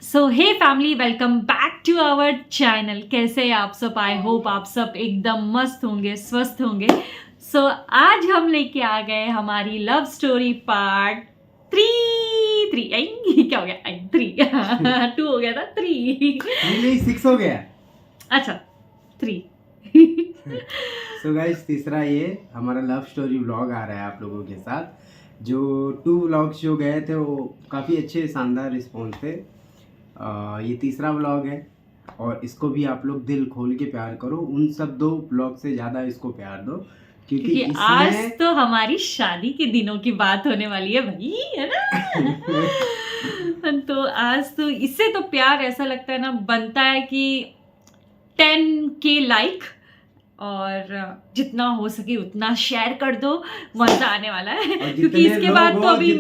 So hey family, welcome back to our channel. कैसे हैं आप सब? आई होप आप सब एकदम मस्त होंगे, स्वस्थ होंगे। सो आज हम लेके आ गए हमारी लव स्टोरी पार्ट थ्री। क्या हो गया? 3 2 हो गया था, 3 नहीं 6 हो गया। अच्छा 3 सो गाइस तीसरा ये हमारा लव स्टोरी व्लॉग आ रहा है आप लोगों के साथ। जो 2 व्लॉग्स जो गए थे वो काफ़ी अच्छे शानदार रिस्पॉन्स थे। ये तीसरा व्लॉग है और इसको भी आप लोग दिल खोल के प्यार करो। उन सब 2 व्लॉग से ज़्यादा इसको प्यार दो क्योंकि आज तो हमारी शादी के दिनों की बात होने वाली है भाई, है ना? तो आज तो इससे तो प्यार ऐसा लगता है ना, बनता है कि 10K लाइक और जितना हो सके उतना शेयर कर दो, मजा आने वाला है। क्योंकि इसके बाद तो अभी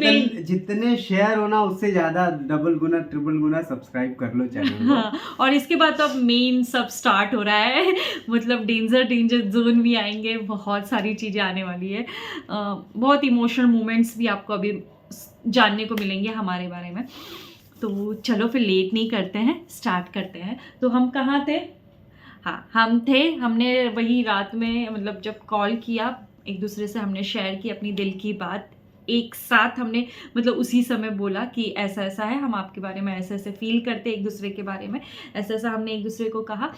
जितने शेयर होना उससे ज्यादा डबल गुना ट्रिपल गुना सब्सक्राइब कर लो चैनल को। हाँ, और इसके बाद तो अब मेन सब स्टार्ट हो रहा है। मतलब डेंजर जोन भी आएंगे, बहुत सारी चीजें आने वाली है। बहुत इमोशनल मोमेंट्स भी आपको अभी जानने को मिलेंगे हमारे बारे में। तो चलो फिर लेट नहीं करते हैं, स्टार्ट करते हैं। तो हम कहाँ थे? हाँ, हमने वही रात में, मतलब जब कॉल किया एक दूसरे से, हमने शेयर की अपनी दिल की बात। एक साथ हमने मतलब उसी समय बोला कि ऐसा ऐसा है, हम आपके बारे में ऐसे ऐसे फील करते एक दूसरे के बारे में, ऐसा ऐसा हमने एक दूसरे को कहा।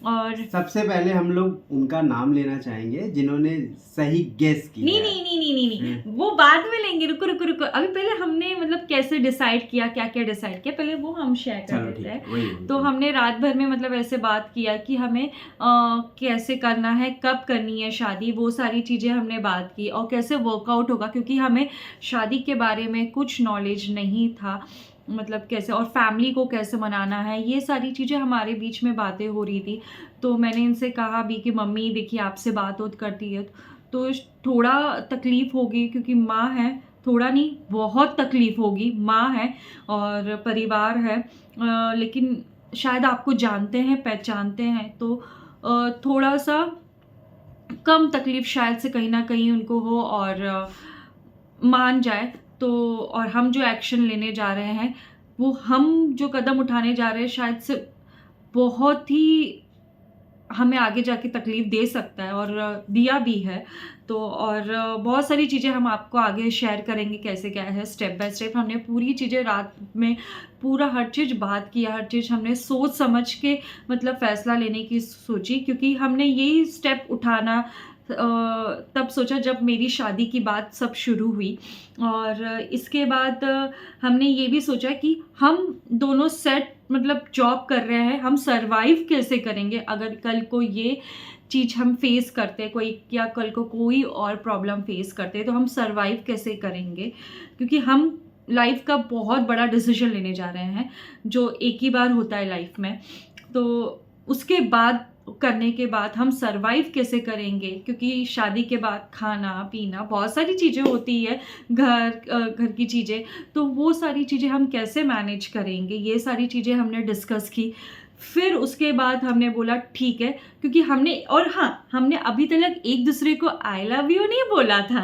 और सबसे पहले हम लोग उनका नाम लेना चाहेंगे जिन्होंने सही गेस किया। नहीं, वो बाद में लेंगे। रुको, अभी पहले हमने मतलब कैसे डिसाइड किया, क्या क्या डिसाइड किया, पहले वो हम शेयर कर देते हैं। तो हमने रात भर में मतलब ऐसे बात किया कि हमें कैसे करना है, कब करनी है शादी, वो सारी चीज़ें हमने बात की और कैसे वर्कआउट होगा, क्योंकि हमें शादी के बारे में कुछ नॉलेज नहीं था। मतलब कैसे, और फैमिली को कैसे मनाना है, ये सारी चीज़ें हमारे बीच में बातें हो रही थी। तो मैंने इनसे कहा भी कि मम्मी देखिए आपसे बात करती है तो थोड़ा तकलीफ़ होगी, क्योंकि माँ है, थोड़ा नहीं बहुत तकलीफ़ होगी, माँ है और परिवार है। लेकिन शायद आपको जानते हैं, पहचानते हैं, तो थोड़ा सा कम तकलीफ़ शायद से कहीं ना कहीं उनको हो और मान जाए। तो और हम जो एक्शन लेने जा रहे हैं, वो हम जो कदम उठाने जा रहे हैं शायद से बहुत ही हमें आगे जाके तकलीफ़ दे सकता है और दिया भी है। तो और बहुत सारी चीज़ें हम आपको आगे शेयर करेंगे कैसे क्या है, स्टेप बाय स्टेप। हमने पूरी चीज़ें रात में पूरा हर चीज़ बात किया, हर चीज़ हमने सोच समझ के मतलब फ़ैसला लेने की सोची, क्योंकि हमने यही स्टेप उठाना तब सोचा जब मेरी शादी की बात सब शुरू हुई। और इसके बाद हमने ये भी सोचा कि हम दोनों सेट मतलब जॉब कर रहे हैं, हम सरवाइव कैसे करेंगे अगर कल को ये चीज़ हम फेस करते कोई, या कल को कोई और प्रॉब्लम फेस करते, तो हम सरवाइव कैसे करेंगे, क्योंकि हम लाइफ का बहुत बड़ा डिसीजन लेने जा रहे हैं जो एक ही बार होता है लाइफ में। तो उसके बाद करने के बाद हम सरवाइव कैसे करेंगे, क्योंकि शादी के बाद खाना पीना बहुत सारी चीज़ें होती है, घर की चीज़ें, तो वो सारी चीज़ें हम कैसे मैनेज करेंगे, ये सारी चीज़ें हमने डिस्कस की। फिर उसके बाद हमने बोला ठीक है, क्योंकि हमने, और हाँ, हमने अभी तक एक दूसरे को आई लव यू नहीं बोला था।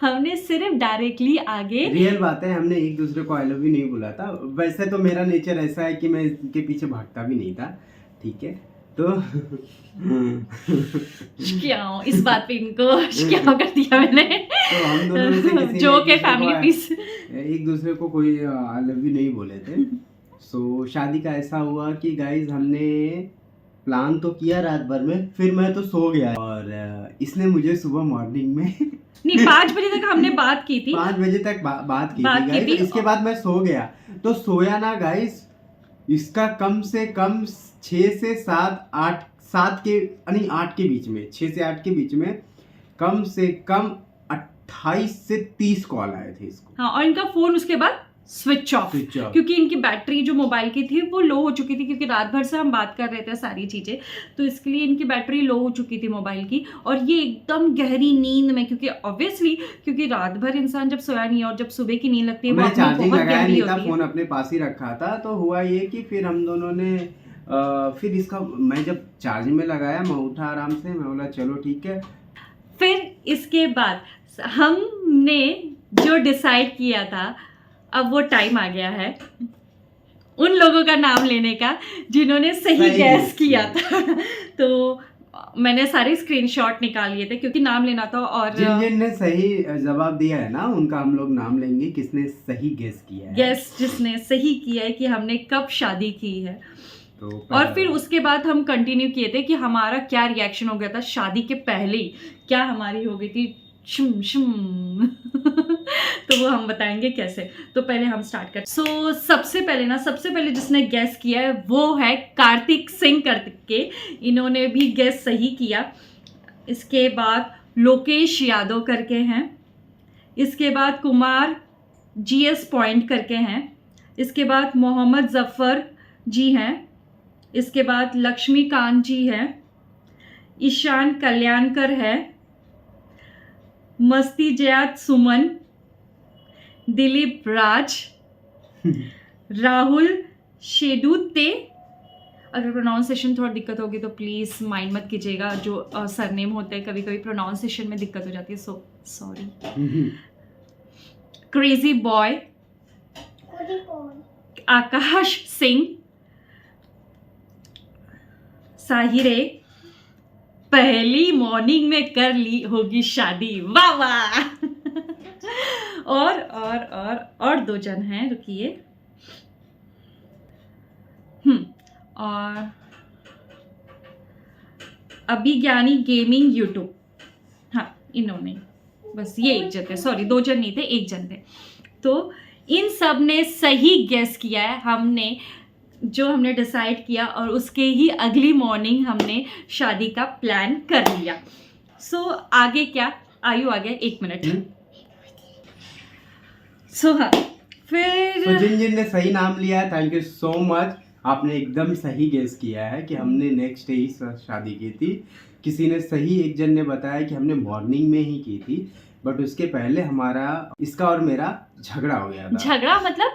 हमने सिर्फ डायरेक्टली आगे, रियल बात है, हमने एक दूसरे को आई लव यू नहीं बोला था। वैसे तो मेरा नेचर ऐसा है कि मैं इसके पीछे भागता भी नहीं था, ठीक है। तो क्यों इस बात पे इनको क्या कर दिया मैंने? तो हम दोनों में से किसी जोक है फैमिली प्लीज। एक दूसरे को कोई आई लव यू नहीं बोले थे। सो शादी का ऐसा हुआ कि गाइज हमने प्लान तो किया रात भर में, फिर मैं तो सो गया और इसने मुझे सुबह मॉर्निंग में नहीं 5 बजे तक हमने बात की थी, 5 बजे तक बात की थी गाइज। तो इसके बाद मैं सो गया, तो सोया ना गाइज, इसका कम से कम 6 से 7 के नहीं 8 के बीच में, 6 से 8 के बीच में कम से कम 28 से 30 कॉल आए थे इसको। हाँ, और इनका फोन उसके बाद स्विच ऑफ, क्योंकि इनकी बैटरी जो मोबाइल की थी वो लो हो चुकी थी, क्योंकि रात भर से हम बात कर रहे थे सारी चीज़ें, तो इसके लिए इनकी बैटरी लो हो चुकी थी मोबाइल की। और ये एकदम गहरी नींद में, क्योंकि ऑब्वियसली क्योंकि रात भर इंसान जब सोया नहीं और जब सुबह की नींद लगती है वो चार्जिंग लगाया नहीं था, फोन अपने पास ही रखा था। तो हुआ ये कि फिर हम दोनों ने फिर इसका, मैं जब चार्जिंग में लगाया, मैं उठा आराम से, मैं बोला चलो ठीक है। फिर इसके बाद हमने जो डिसाइड किया था, अब वो टाइम आ गया है उन लोगों का नाम लेने का जिन्होंने सही गैस किया था। तो मैंने सारे स्क्रीनशॉट निकाल लिए थे क्योंकि नाम लेना था। और जिन ने सही जवाब दिया है ना उनका हम लोग नाम लेंगे, किसने सही गेस किया है। गेस जिसने सही किया है कि हमने कब शादी की है। तो और फिर उसके बाद हम कंटिन्यू किए थे कि हमारा क्या रिएक्शन हो गया था शादी के पहले ही, क्या हमारी हो गई थी शुम शुम तो वो हम बताएंगे कैसे। तो पहले हम स्टार्ट कर। सबसे पहले जिसने गैस किया है वो है कार्तिक सिंह करके, इन्होंने भी गैस सही किया। इसके बाद लोकेश यादव करके हैं। इसके बाद कुमार GS पॉइंट करके हैं। इसके बाद मोहम्मद जफ़र जी हैं। इसके बाद लक्ष्मीकांत जी हैं। ईशान कल्याणकर है। मस्ती जयात सुमन, दिलीप राज, राहुल शेडूते। अगर प्रोनाउंसिएशन थोड़ा दिक्कत होगी तो प्लीज़ माइंड मत कीजिएगा, जो सरनेम होते हैं कभी कभी प्रोनाउंसिएशन में दिक्कत हो जाती है, so sorry. Crazy boy, Akash Singh, साहिरे, पहली मॉर्निंग में कर ली होगी शादी, वाह वाह। और 2 जन हैं, रुकिए। और अभिज्ञानी गेमिंग यूट्यूब, हाँ इन्होंने, बस ये 1 जन थे, सॉरी 2 जन नहीं थे, 1 जन थे। तो इन सब ने सही गेस किया है। हमने डिसाइड किया और उसके ही अगली मॉर्निंग हमने शादी का प्लान कर लिया। आगे क्या, आयु आ गया 1 मिनट। हाँ फिर जिन ने सही नाम लिया है, थैंक यू सो मच। आपने एकदम सही गेस किया है कि हमने नेक्स्ट डे ही शादी की थी। किसी ने सही, एक जन ने बताया कि हमने मॉर्निंग में ही की थी, बट उसके पहले हमारा, इसका और मेरा झगड़ा हो गया था। झगड़ा मतलब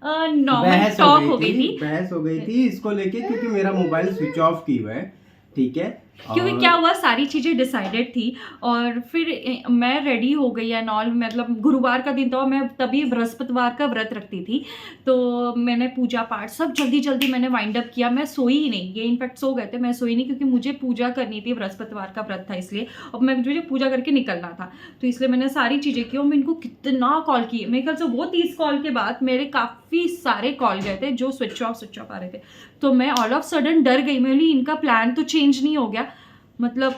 नॉर्मल टॉक हो गई थी, बहस हो गई थी इसको लेके, क्योंकि मेरा मोबाइल स्विच ऑफ की हुआ है, ठीक है। क्योंकि क्या हुआ, सारी चीज़ें डिसाइडेड थी और फिर मैं रेडी हो गई एंड ऑल। मतलब गुरुवार का दिन था और मैं तभी बृहस्पतिवार का व्रत रखती थी, तो मैंने पूजा पाठ सब जल्दी जल्दी मैंने वाइंड अप किया। मैं सोई ही नहीं, ये इनफैक्ट सो गए थे, मैं सोई नहीं क्योंकि मुझे पूजा करनी थी, बृहस्पतिवार का व्रत था इसलिए, और मुझे पूजा करके निकलना था, तो इसलिए मैंने सारी चीज़ें की। और मैं इनको कितना कॉल किए, मेरे ख्याल से वो 30 कॉल के बाद मेरे काफ़ी सारे कॉल गए थे जो स्विच ऑफ आ रहे थे। तो मैं ऑल ऑफ सडन डर गई, मैं बोली इनका प्लान तो चेंज नहीं हो गया, मतलब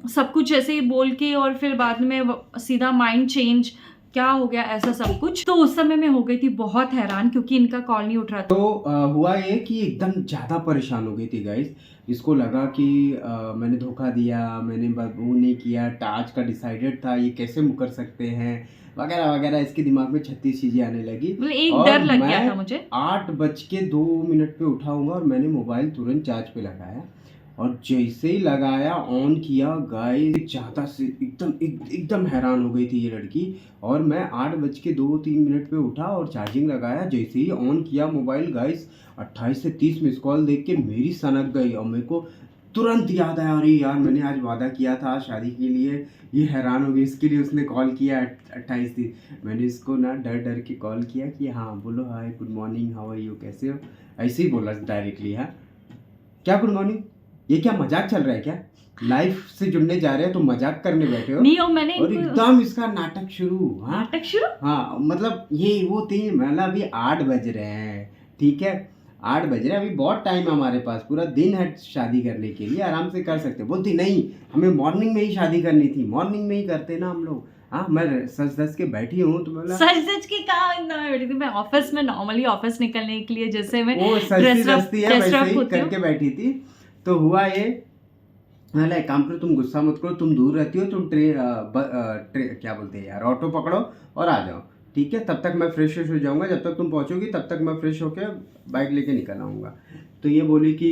सब कुछ ऐसे ही बोल के और फिर बाद में सीधा माइंड चेंज, क्या हो गया ऐसा सब कुछ। तो उस समय मैं हो गई थी बहुत हैरान क्योंकि इनका कॉल नहीं उठ रहा था। तो हुआ ये कि एकदम ज़्यादा परेशान हो गई थी गाइस। इसको लगा कि मैंने धोखा दिया, मैंने वो नहीं किया, आज का डिसाइडेड था, ये कैसे मुकर सकते हैं वगैरह वगैरह। इसके दिमाग में 36 चीज़ें आने लगी। एक डर लग गया था मुझे। 8:02 पे उठा हूँ और मैंने मोबाइल तुरंत चार्ज पे लगाया, और जैसे ही लगाया ऑन किया गाइस, ज़्यादा से एकदम हैरान हो गई थी ये लड़की। और मैं 8:02-3 पे उठा और चार्जिंग लगाया, जैसे ही ऑन किया मोबाइल गाइस, 28 से 30 मिस कॉल देख के मेरी सनक गई और मेरे को तुरंत याद आया, अरे यार मैंने आज वादा किया था शादी के लिए। ये हैरान हो गई, इसके लिए उसने कॉल किया 28 मैंने इसको ना डर के कॉल किया कि हाँ बोलो, hi good morning, how are you, कैसे हो, ऐसे ही बोला डायरेक्टली। हाँ क्या गुड मॉर्निंग, ये क्या मजाक चल रहा है क्या, लाइफ से जुड़ने जा रहे हो तो मजाक करने बैठे हो? नहीं, मैंने और एकदम इसका नाटक शुरू। नाटक शुरू, हाँ मतलब ये वो थी, मतलब अभी 8 बज रहे हैं, ठीक है 8 बज रहे हैं, अभी बहुत टाइम है हमारे पास, पूरा दिन है शादी करने के लिए, आराम से कर सकते। बोलती नहीं हमें मॉर्निंग में ही शादी करनी थी, मॉर्निंग में ही करते ना हम लोग। हाँ मैं सच के बैठी हूँ, तो मतलब सच के कहा इतना मैं बैठी थी, मैं ऑफिस में नॉर्मली ऑफिस निकलने के लिए जैसे मैं वो सस्ती है वैसे ही करके बैठी थी। तो हुआ ये, मतलब एक काम करो, तुम गुस्सा मत करो, तुम दूर रहती हो, तुम क्या बोलते हैं यार, ऑटो पकड़ो और आ जाओ, ठीक है, तब तक मैं फ्रेश हो जाऊंगा, जब तक तुम पहुंचोगी तब तक मैं फ्रेश होकर बाइक लेके निकल आऊँगा। तो ये बोली कि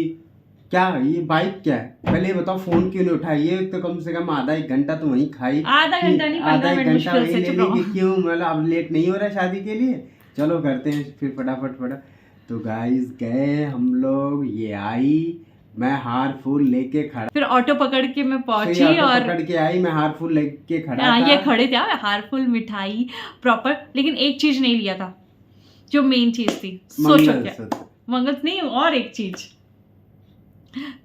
क्या ये बाइक क्या है, पहले ये बताओ फ़ोन क्यों नहीं उठाई, ये तो कम से कम आधा 1 घंटा तो वहीं खाई, आधा घंटा नहीं 15 मिनट मुश्किल से, क्यों, मतलब अब लेट नहीं हो रहा है शादी के लिए, चलो करते हैं फिर फटाफट। तो गाइस गए हम लोग, ये आई, मैं हार फूल लेके खड़ा, फिर ऑटो पकड़ के मैं पहुंची और पकड़ के आई, मैं हार फूल लेके खड़ा था। ये खड़े थे हार फूल, मिठाई प्रॉपर, लेकिन एक चीज नहीं लिया था, जो मेन चीज थी, सोचो क्या, मंगलसूत्र। मंगल नहीं, और एक चीज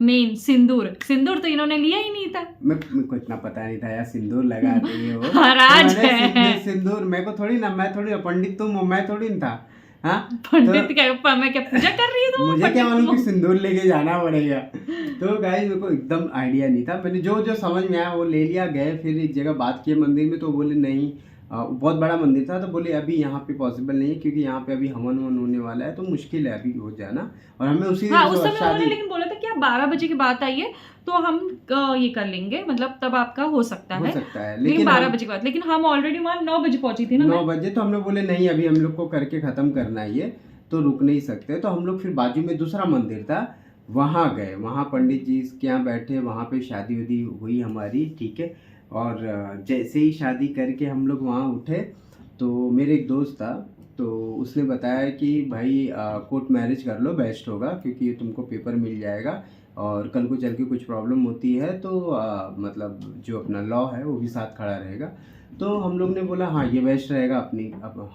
मेन, सिंदूर। सिंदूर तो इन्होंने लिया ही नहीं था। मेरे को इतना पता नहीं था यार सिंदूर लगाते हैं वो। महाराज तो मैंने है। सिंदूर मेरे को थोड़ी ना, मैं थोड़ी पंडित तुम हो, मैं थोड़ी ना था। हाँ पंडित क्या, मैं क्या पूजा कर रही हूँ? मुझे क्या मालूम कि सिंदूर लेके जाना पड़ेगा। तो गाइस मेरे को एकदम आइडिया नहीं था, मैंने जो जो समझ में आया वो ले लिया। गए फिर एक जगह बात किए मंदिर में, तो बोले नहीं बहुत बड़ा मंदिर था, तो बोले अभी यहाँ पे पॉसिबल नहीं है क्योंकि यहाँ पे अभी हवन ववन होने वाला है, तो मुश्किल है अभी हो जाना। और हमें उसी दिन हाँ, उस जो समय उन्होंने लेकिन बोला था कि आप 12 बजे के बाद आइए तो हम ये कर लेंगे, मतलब तब आपका हो सकता है लेकिन 12 बजे के बाद। लेकिन हम ऑलरेडी वहाँ 9 बजे पहुंची थी ना, 9 बजे। तो हम लोग बोले नहीं अभी हम लोग को करके खत्म करना है ये, तो रुक नहीं सकते। तो हम लोग फिर बाजू में दूसरा मंदिर था वहाँ गए, वहाँ पंडित जी के यहाँ बैठे, वहाँ पे शादी वादी हुई हमारी, ठीक है। और जैसे ही शादी करके हम लोग वहाँ उठे, तो मेरे एक दोस्त था, तो उसने बताया कि भाई कोर्ट मैरिज कर लो, बेस्ट होगा, क्योंकि तुमको पेपर मिल जाएगा और कल को चल के कुछ प्रॉब्लम होती है तो मतलब जो अपना लॉ है वो भी साथ खड़ा रहेगा। तो हम लोग ने बोला हाँ ये बेस्ट रहेगा अपनी, अब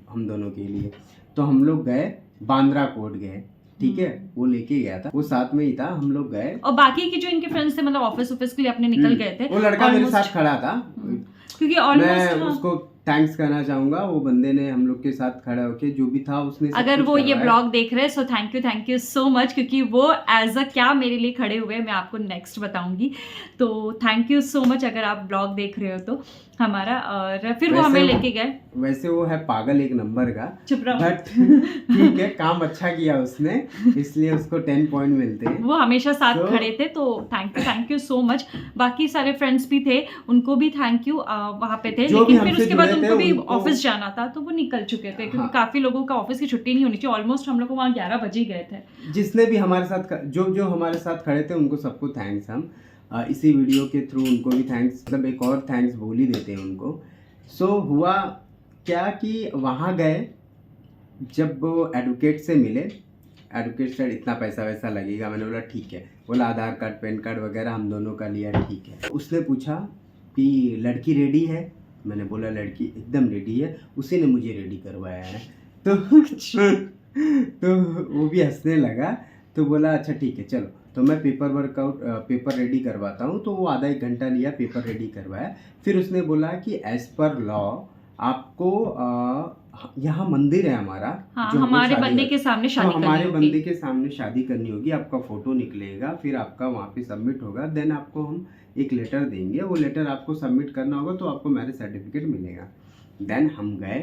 हम दोनों के लिए। तो हम लोग गए बांद्रा कोर्ट गए, ठीक है, वो लेके गया था, वो साथ में ही था, हम लोग गए। और बाकी के जो इनके फ्रेंड्स थे, मतलब ऑफिस के लिए अपने निकल गए थे। वो लड़का मेरे साथ खड़ा था, क्योंकि मैं उसको थैंक्स करना चाहूंगा, वो बंदे ने हम लोग के साथ खड़ा होके जो भी था उसने, अगर वो ये ब्लॉग देख रहे हैं so thank you so much, क्योंकि वो एज अ क्या मेरे लिए खड़े हुए, मैं आपको नेक्स्ट बताऊंगी। तो थैंक यू सो मच अगर आप ब्लॉग देख रहे हो तो हमारा। और फिर वो हमें लेके गए। वैसे वो है पागल एक नंबर का, चुप रहो, बट ठीक है काम अच्छा किया उसने, इसलिए उसको 10 पॉइंट मिलते हैं। वो हमेशा साथ खड़े थे, तो थैंक यू सो मच। बाकी सारे फ्रेंड्स भी थे, उनको भी थैंक यू, वहाँ पे थे। लेकिन फिर उसके बाद उनको भी ऑफिस जाना था, तो वो निकल चुके थे, क्योंकि काफी लोगों का ऑफिस की छुट्टी नहीं होनी चाहिए। ऑलमोस्ट हम लोग वहाँ 11 बजे गए थे। जिसने भी हमारे साथ जो हमारे साथ खड़े थे उनको सबको थैंक्स। हम इसी वीडियो के थ्रू उनको भी थैंक्स, मतलब एक और थैंक्स बोल ही देते हैं उनको। सो हुआ क्या कि वहाँ गए, जब वो एडवोकेट से मिले, एडवोकेट से इतना पैसा वैसा लगेगा, मैंने बोला ठीक है। बोला आधार कार्ड पैन कार्ड वगैरह हम दोनों का लिया, ठीक है। उसने पूछा कि लड़की रेडी है, मैंने बोला लड़की एकदम रेडी है, उसी ने मुझे रेडी करवाया है। तो वो भी हंसने लगा, तो बोला अच्छा ठीक है चलो, तो मैं पेपर रेडी करवाता हूँ। तो वो आधा 1 घंटा लिया, पेपर रेडी करवाया। फिर उसने बोला कि एज पर लॉ आपको यहाँ मंदिर है हमारा, हाँ, जो हमारे बंदे के सामने शादी करनी होगी, हमारे बंदे के सामने शादी करनी होगी, आपका फोटो निकलेगा, फिर आपका वहाँ पे सबमिट होगा, देन आपको हम एक लेटर देंगे, वो लेटर आपको सबमिट करना होगा, तो आपको मैरिज सर्टिफिकेट मिलेगा। देन हम गए,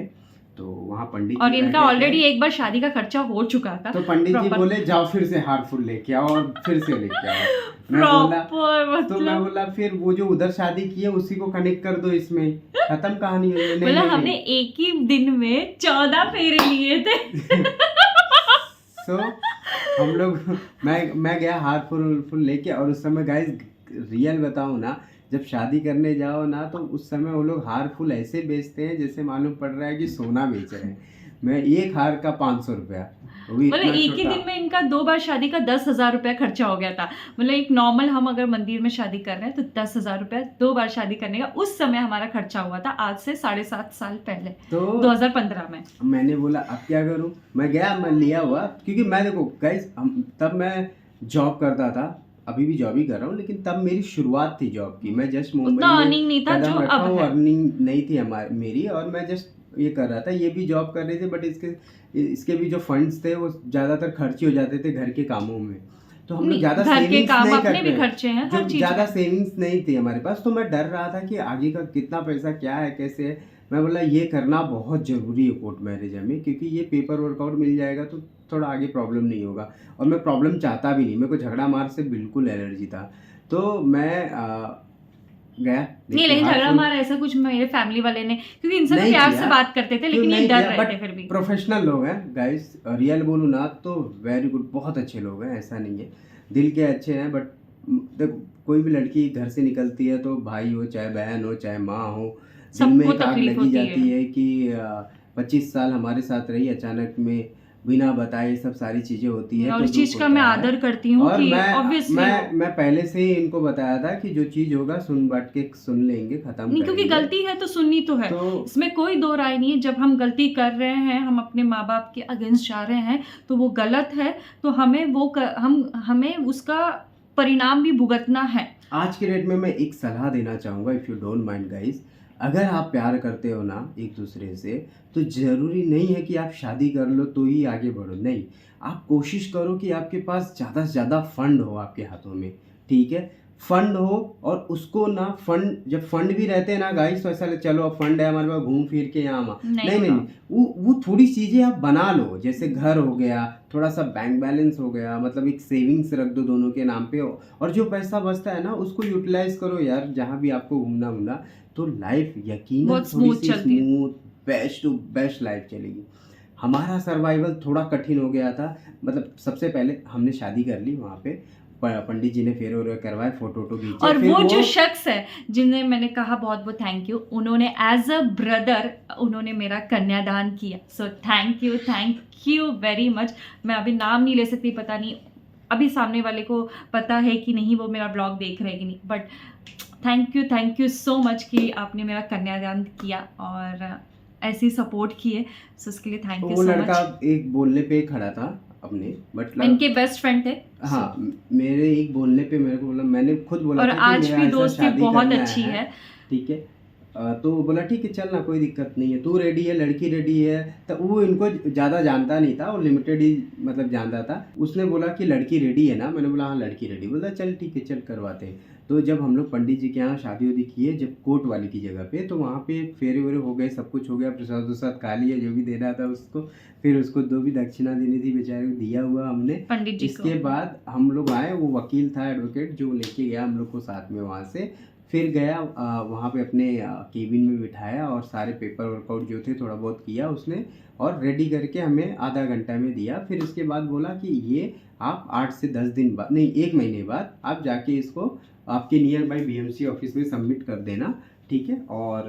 तो वहाँ पंडित और इनका ऑलरेडी एक बार शादी का खर्चा हो चुका था, तो पंडित जी बोले जाओ फिर से हार फूल लेके आओ और फिर से लेके आओ। मैं बोला फिर वो जो उधर शादी की है उसी को कनेक्ट कर दो, इसमें खत्म कहानी। मतलब हमने एक ही दिन में 14 फेरे लिए थे। सो हम लोग मैं गया हार फूल लेके, और उस समय गाइस रियल बताऊं ना, जब शादी करने जाओ ना, तो उस समय वो लोग हार फूल ऐसे बेचते हैं जैसे मालूम पड़ रहा है कि सोना बेच रहे हैं। मैं एक हार का 500 रुपया, मतलब एक ही दिन में इनका 2 बार शादी का 10,000 रुपया खर्चा हो गया था। मतलब एक नॉर्मल हम अगर मंदिर में शादी कर रहे हैं तो 10,000 रुपया 2 बार शादी करने का उस समय हमारा खर्चा हुआ था, आज से 7.5 साल पहले, तो 2015 में। मैंने बोला अब क्या करूं, मैं गया, मैं लिया हुआ, क्योंकि मैं देखो गाइस तब मैं जॉब करता था, अभी भी जॉब ही कर रहा हूँ, लेकिन तब मेरी शुरुआत थी जॉब की। मैं जस्ट मुंबई में अर्निंग नहीं था जो अब है, अर्निंग नहीं थी मेरी, और मैं जस्ट ये कर रहा था, ये भी जॉब कर रहे थे, बट इसके भी जो फंड्स थे वो ज़्यादातर खर्च हो जाते थे घर के कामों में। तो हम लोग ज़्यादा सेविंग्स नहीं करते, ज़्यादा सेविंग्स नहीं थी हमारे पास। तो मैं डर रहा था कि आगे का कितना पैसा क्या है कैसे है। मैं बोला ये करना बहुत ज़रूरी है कोर्ट मैरिज में, क्योंकि ये पेपर वर्कआउट मिल जाएगा तो थोड़ा आगे प्रॉब्लम नहीं होगा, और मैं प्रॉब्लम चाहता भी नहीं, मेरे को झगड़ा मार से बिल्कुल एलर्जी था। तो मैं गया नहीं, लेकिन झगड़ा मार ऐसा कुछ मेरे फैमिली वाले ने, क्योंकि इनसे तो प्यार से बात करते थे, लेकिन ये डर रहे थे। फिर भी प्रोफेशनल लोग हैं गाइस, रियल बोलूँ ना तो वेरी गुड, बहुत अच्छे लोग हैं, ऐसा नहीं है, दिल के अच्छे हैं। बट देखो कोई भी लड़की घर से निकलती है तो भाई हो चाहे बहन हो चाहे माँ हो, दिल में एक आग लगी जाती है कि 25 साल हमारे साथ रही, अचानक में बिना बताए सब सारी चीजें होती है। और तो इस चीज का मैं आदर करती हूँ कि ऑब्वियसली मैं पहले से ही इनको बताया था कि जो चीज होगा सुन बांट के सुन लेंगे, खत्म नहीं, क्योंकि करेंगे। गलती है तो सुननी तो है, इसमें कोई दो राय नहीं है। जब हम गलती कर रहे हैं, हम अपने माँ बाप के अगेंस्ट जा रहे हैं तो वो गलत है, तो हमें उसका परिणाम भी भुगतना है। आज के डेट में मैं एक सलाह देना चाहूँगा, if you don't mind guys, अगर आप प्यार करते हो ना एक दूसरे से, तो ज़रूरी नहीं है कि आप शादी कर लो तो ही आगे बढ़ो। नहीं, आप कोशिश करो कि आपके पास ज़्यादा से ज़्यादा फंड हो आपके हाथों में, ठीक है? फंड हो, और उसको ना फंड, जब फंड भी रहते हैं ना गाइस, तो ऐसा चलो अब फंड है हमारे पास, घूम फिर के यहाँ नहीं, वो थोड़ी चीज़ें आप बना लो, जैसे घर हो गया, थोड़ा सा बैंक बैलेंस हो गया, मतलब एक सेविंग्स रख दो दोनों के नाम पे, और जो पैसा बचता है ना उसको यूटिलाइज करो यार, जहाँ भी आपको घूमना, तो लाइफ यकीनन बहुत स्मूथ चलती है, बेस्ट टू बेस्ट लाइफ चलेगी। हमारा सर्वाइवल थोड़ा कठिन हो गया था, मतलब सबसे पहले हमने शादी कर ली, वहाँ पे पंडित जी ने फेरे वेरे करवाए, फोटो खींचे, और वो जो शख्स है जिन्हें मैंने कहा बहुत बहुत थैंक यू, उन्होंने एज अ ब्रदर उन्होंने मेरा कन्यादान किया। So thank you very much. मैं अभी नाम नहीं ले सकती, पता नहीं अभी सामने वाले को पता है कि नहीं, वो मेरा ब्लॉग देख रहे कि नहीं, but thank you so much कि आपने मेरा कन्यादान किया और ऐसी सपोर्ट की है। सो उसके लिए थैंक यू सो मच। वो लड़का एक बोलने पे खड़ा था अपने, मतलब इनके बेस्ट फ्रेंड थे। हाँ, मेरे एक बोलने पे मेरे को बोला, मैंने खुद बोला और आज भी दोस्ती बहुत अच्छी है, ठीक है। तो बोला ठीक है चलना, कोई दिक्कत नहीं है, तू रेडी है, लड़की रेडी है। तो वो इनको ज़्यादा जानता नहीं था, वो लिमिटेड ही मतलब जानता था। उसने बोला कि लड़की रेडी है ना, मैंने बोला हाँ लड़की रेडी। बोला चल ठीक है, चल करवाते हैं। तो जब हम लोग पंडित जी के यहाँ शादी वादी किए, जब कोर्ट वाली की जगह पे, तो वहाँ पे फेरे वेरे हो गए, सब कुछ हो गया, प्रसाद वसाद खा लिया जो भी देना था उसको, फिर उसको जो भी दक्षिणा देनी थी बेचारे को दिया हुआ हमने पंडित जी। इसके बाद हम लोग आए, वो वकील था एडवोकेट जो लेके गया हम लोग को साथ में वहाँ से, फिर गया वहाँ पे अपने केबिन में बिठाया और सारे पेपर वर्कआउट जो थे थोड़ा बहुत किया उसने, और रेडी करके हमें आधा घंटा में दिया। फिर उसके बाद बोला कि ये आप 8 से 10 दिन बाद, नहीं 1 महीने बाद आप जाके इसको आपके नियर बाई BMC ऑफिस में सबमिट कर देना, ठीक है। और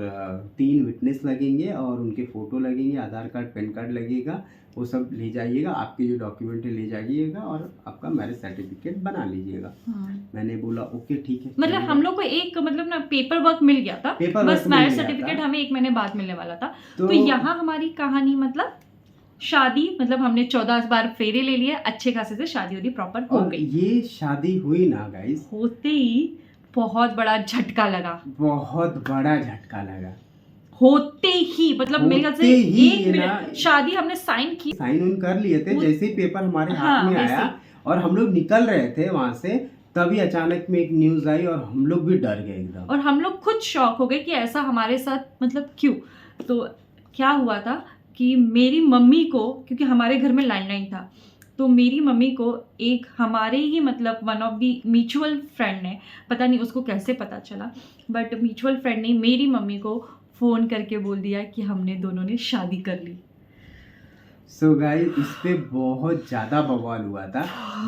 3 विटनेस लगेंगे और उनके फ़ोटो लगेंगे, आधार कार्ड पैन कार्ड लगेगा, वो सब ले जाइएगा, आपके जो डॉक्यूमेंट है ले जाइएगा और आपका मैरिज सर्टिफिकेट बना लीजिएगा। मैंने बोला ओके ठीक है। मतलब हम लोग को एक मतलब ना पेपर वर्क मिल गया था, बस मैरिज सर्टिफिकेट हमें 1 महीने बाद मिलने वाला था। तो यहाँ हमारी कहानी मतलब शादी, मतलब हमने 14 बार फेरे ले लिए, अच्छे खासे से शादी होती प्रॉपर हो गई। ये शादी हुई ना गाइस, होते ही बहुत बड़ा झटका लगा, बहुत बड़ा झटका लगा होते ही, मतलब मेरे ख्याल से 1 मिनट शादी हमने साइन उन कर लिए थे, जैसे ही पेपर हमारे हाथ में आया और हम लोग निकल रहे थे वहां से, तभी अचानक में एक न्यूज आई और हम लोग भी डर गए एकदम, और हम लोग खुद शॉक हो गए कि ऐसा हमारे साथ मतलब क्यों। तो क्या हुआ था कि मेरी मम्मी को, क्योंकि हमारे घर में लैंडलाइन था, तो मेरी मम्मी को एक हमारे ही मतलब one of the mutual friend ने, पता नहीं उसको कैसे पता चला, बट म्यूचुअल फ्रेंड ने मेरी मम्मी को फ़ोन करके बोल दिया कि हमने दोनों ने शादी कर ली। सो गाइस, इस पे बहुत ज्यादा बवाल हुआ था।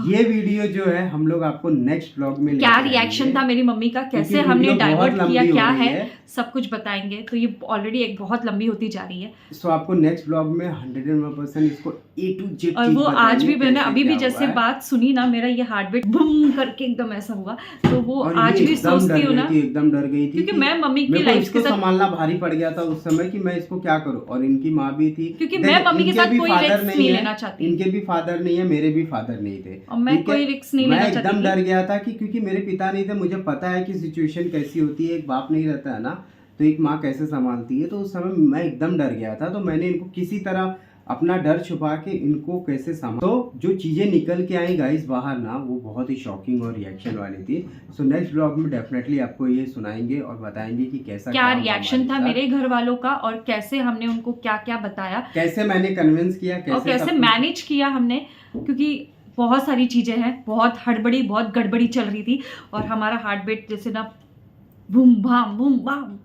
ये वीडियो जो है हम लोग आपको नेक्स्ट व्लॉग में क्या रिएक्शन था मेरी मम्मी का, कैसे हमने डाइवर्ट किया, क्या है सब कुछ बताएंगे। तो ये ऑलरेडी एक बहुत लंबी होती जा रही है, सो आपको नेक्स्ट व्लॉग में 101% इसको A to Z। और वो आज भी मैंने अभी भी जैसे बात सुनी ना, मेरा ये हार्ट बीट बूम करके एकदम ऐसा हुआ, तो वो आज भी सोचती हूँ ना, एकदम डर गई थी, क्योंकि मैं मम्मी की लाइफ के साथ संभालना भारी पड़ गया था उस समय कि मैं इसको क्या करूँ, और इनकी माँ भी थी, क्योंकि मैं मम्मी के साथ कोई रिस्क नहीं लेना चाहती। इनके भी फादर नहीं है, मेरे भी फादर नहीं थे, और मैं कोई रिस्क नहीं लेना चाहती। मैं एकदम डर गया था कि क्योंकि मेरे पिता नहीं थे, मुझे पता है कि सिचुएशन कैसी होती है, एक बाप नहीं रहता है ना, तो एक माँ कैसे संभालती है। तो उस समय मैं एकदम डर गया था, तो मैंने इनको किसी तरह अपना डर छुपा के इनको कैसे संभाल, तो जो चीजें निकल के आई गाइस बाहर ना, वो बहुत ही शॉकिंग और रिएक्शन वाली थी। सो नेक्स्ट ब्लॉग में डेफिनेटली आपको ये सुनाएंगे और बताएंगे कि कैसा क्या रिएक्शन था मेरे घर वालों का, और कैसे हमने उनको क्या क्या बताया, कैसे मैंने कन्विंस किया, कैसे मैनेज किया हमने, क्योंकि बहुत सारी चीजें हैं, बहुत हड़बड़ी बहुत गड़बड़ी चल रही थी, और हमारा हार्ट बीट जैसे ना बूम भाम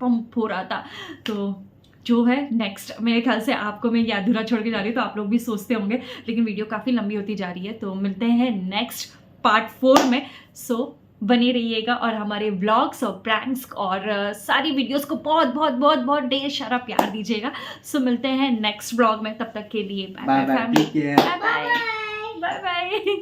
पंप हो रहा था। तो जो है नेक्स्ट, मेरे ख्याल से आपको मैं ये अधूरा छोड़ के जा रही हूँ, तो आप लोग भी सोचते होंगे, लेकिन वीडियो काफ़ी लंबी होती जा रही है, तो मिलते हैं नेक्स्ट पार्ट 4 में। सो बने रहिएगा और हमारे व्लॉग्स और प्रैंक्स और सारी वीडियोस को बहुत बहुत बहुत बहुत ढेर सारा प्यार दीजिएगा। सो मिलते हैं नेक्स्ट व्लॉग में, तब तक के लिए bye bye family, bye bye bye bye.